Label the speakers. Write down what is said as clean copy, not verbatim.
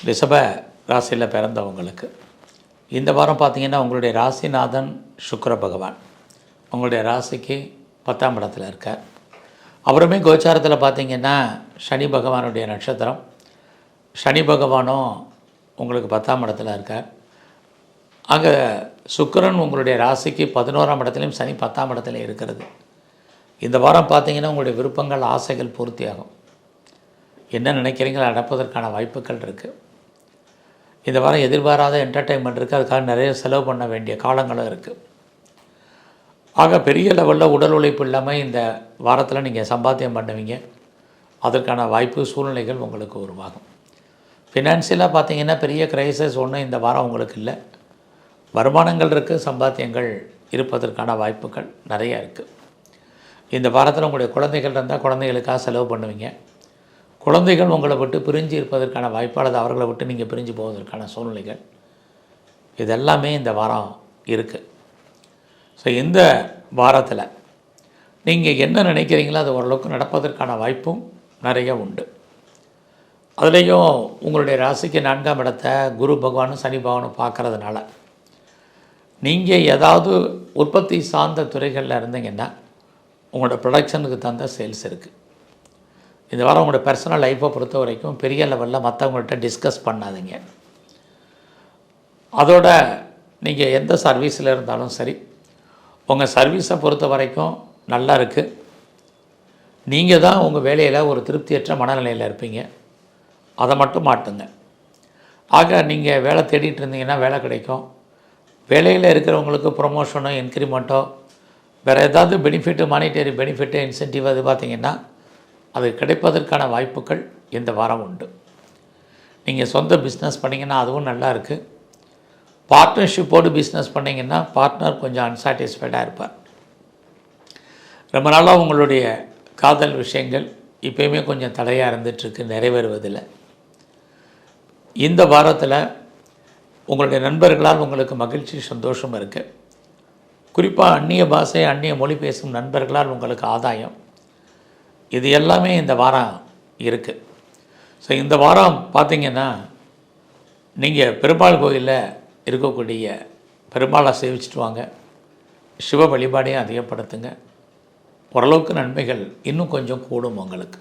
Speaker 1: ரிஷப ராசியில் பிறந்தவங்களுக்கு இந்த வாரம் பார்த்திங்கன்னா உங்களுடைய ராசிநாதன் சுக்கிர பகவான் உங்களுடைய ராசிக்கு 10ஆம் இடத்துல இருக்கார். அப்புறமே கோச்சாரத்தில் பார்த்திங்கன்னா சனி பகவானுடைய நட்சத்திரம், சனி பகவானும் உங்களுக்கு 10ஆம் இடத்துல இருக்கார். அங்கே சுக்கிரன் உங்களுடைய ராசிக்கு 11ஆம் இடத்துலையும் சனி 10ஆம் இடத்துல இருக்கிறது. இந்த வாரம் பார்த்திங்கன்னா உங்களுடைய விருப்பங்கள் ஆசைகள் பூர்த்தியாகும். என்ன நினைக்கிறீங்களோ நடப்பதற்கான வாய்ப்புகள் இருக்குது. இந்த வாரம் எதிர்பாராத என்டர்டெயின்மெண்ட் இருக்குது, அதுக்காக நிறைய செலவு பண்ண வேண்டிய காலங்களும் இருக்குது. ஆக பெரிய லெவலில் உடல் உழைப்பு இல்லாமல் இந்த வாரத்தில் நீங்கள் சம்பாத்தியம் பண்ணுவீங்க. அதற்கான வாய்ப்பு சூழ்நிலைகள் உங்களுக்கு உருவாகும். ஃபினான்ஷியலாக பார்த்திங்கன்னா பெரிய கிரைசஸ் ஒன்றும் இந்த வாரம் உங்களுக்கு இல்லை. வருமானங்கள் இருக்குது, சம்பாத்தியங்கள் இருப்பதற்கான வாய்ப்புகள் நிறையா இருக்குது. இந்த வாரத்தில் உங்களுடைய குழந்தைகள் இருந்தால் குழந்தைகளுக்காக செலவு பண்ணுவீங்க. குழந்தைகள் உங்களை விட்டு பிரிஞ்சு இருப்பதற்கான வாய்ப்பு அல்லது அவர்களை விட்டு நீங்கள் பிரிஞ்சு போவதற்கான சூழ்நிலைகள் இதெல்லாமே இந்த வாரம் இருக்குது. ஸோ இந்த வாரத்தில் நீங்கள் என்ன நினைக்கிறீங்களோ அது ஓரளவுக்கு நடப்பதற்கான வாய்ப்பும் நிறைய உண்டு. அதுலேயும் உங்களுடைய ராசிக்கு 4ஆம் இடத்தை குரு பகவானும் சனி பகவானும் பார்க்குறதுனால நீங்கள் ஏதாவது உற்பத்தி சார்ந்த துறைகளில் இருந்தீங்கன்னா உங்களோட ப்ரொடக்ஷனுக்கு தகுந்த சேல்ஸ் இருக்குது. இந்த வாரம் உங்களோட பர்சனல் லைஃப்பை பொறுத்த வரைக்கும் பெரிய லெவலில் மற்றவங்கள்ட்ட டிஸ்கஸ் பண்ணாதீங்க. அதோட நீங்கள் எந்த சர்வீஸில் இருந்தாலும் சரி, உங்கள் சர்வீஸை பொறுத்த வரைக்கும் நல்லா இருக்குது. நீங்கள் தான் உங்கள் வேலையில் ஒரு திருப்தியற்ற மனநிலையில் இருப்பீங்க. அதை மட்டும் மாட்டுங்க. ஆக நீங்கள் வேலை தேடிட்டு இருந்தீங்கன்னா வேலை கிடைக்கும். வேலையில் இருக்கிறவங்களுக்கு ப்ரொமோஷனோ இன்க்ரிமெண்ட்டோ வேறு ஏதாவது பெனிஃபிட்டு, மானிட்டரி பெனிஃபிட்டு, இன்சென்டிவ் அது பார்த்திங்கன்னா அது கிடைப்பதற்கான வாய்ப்புகள் இந்த வாரம் உண்டு. நீங்கள் சொந்த பிஸ்னஸ் பண்ணிங்கன்னா அதுவும் நல்லா இருக்குது. பார்ட்னர்ஷிப்போடு பிஸ்னஸ் பண்ணிங்கன்னா பார்ட்னர் கொஞ்சம் அன்சாட்டிஸ்ஃபைடாக இருப்பார். ரொம்ப நாளாக உங்களுடைய காதல் விஷயங்கள் இப்போயுமே கொஞ்சம் தடையாக இருந்துகிட்ருக்கு, நிறைவேறுவதில். இந்த வாரத்தில் உங்களுடைய நண்பர்களால் உங்களுக்கு மகிழ்ச்சி சந்தோஷம் இருக்குது. குறிப்பாக அந்நிய பாஷை அந்நிய மொழி பேசும் நண்பர்களால் உங்களுக்கு ஆதாயம், இது எல்லாமே இந்த வாரம் இருக்குது. ஸோ இந்த வாரம் பார்த்திங்கன்னா நீங்கள் பெருமாள் கோயிலில் இருக்கக்கூடிய பெருமாளை சேவிச்சிட்டு வாங்க. சிவ வழிபாடையும் அதிகப்படுத்துங்க. ஓரளவுக்கு நன்மைகள் இன்னும் கொஞ்சம் கூடும் உங்களுக்கு.